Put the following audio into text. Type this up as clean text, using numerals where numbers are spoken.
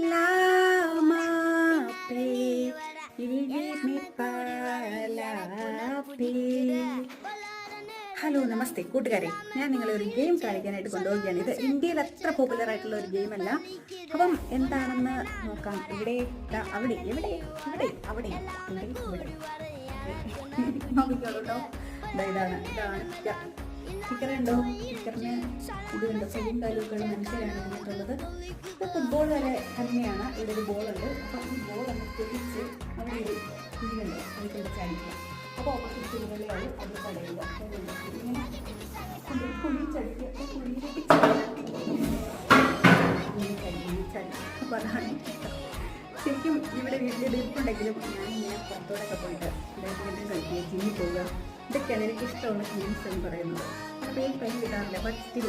ലാമാപ്പേ ഇടിമിപ്പാലാപ്പേ. Hello നമസ്തേ കൂട്ടുകാരെ, ഞാൻ നിങ്ങളെ ഒരു ഗെയിം കളിക്കാനായിട്ട് കൊണ്ടുപോവുകയാണ്. ഇത് ഇന്ത്യയിൽ അത്ര പോപ്പുലർ ആയിട്ടുള്ള ഒരു ഗെയിമല്ല. അപ്പം എന്താണെന്ന് നോക്കാം. ഇവിടെ അവിടെ എവിടെ ഇവിടെ അവിടെ ഇവിടെ ഇവിടെ നോക്കിക്കോളൂ കേട്ടോ. ഇതാണ് സ്റ്റിക്കറുണ്ടോ? സ്റ്റിക്കറിന് ഇതുണ്ട്. കയ്യും കാലുമൊക്കെയുള്ള മനുഷ്യരാണ് ഇതിനകത്തുള്ളത്. ഇത് ഫുട്ബോൾ വരെ തന്നെയാണ്. ഇവിടെ ഒരു ബോളുണ്ട്. അപ്പം ഈ ബോളൊന്ന് പൊടിച്ച് അവിടെ ഒരു കുഴിയുണ്ട്, അത് കൊണ്ട് ചടിക്കുക. അപ്പോൾ ഓപ്പോസിറ്റ് കുഴികളിലാണ് അത് തടയുക. ഇങ്ങനെ കുഴിച്ചടിക്കുക. അപ്പോൾ അതാണ് ശരിക്കും ഇവിടെ വീട്ടിൽ ഇരിപ്പുണ്ടെങ്കിലും ഞാനിങ്ങനെ പുറത്തോടൊക്കെ പോയിട്ട് ബാഡ്മിൻ്റൺ കളിക്കുക, ജിമ്മിൽ പോവുക, ഇതൊക്കെയാണ് എനിക്ക് ഇഷ്ടമുള്ള ഗെയിംസ് എന്ന് പറയുന്നത്. പേര് കൈ കിട്ടാറില്ല. But still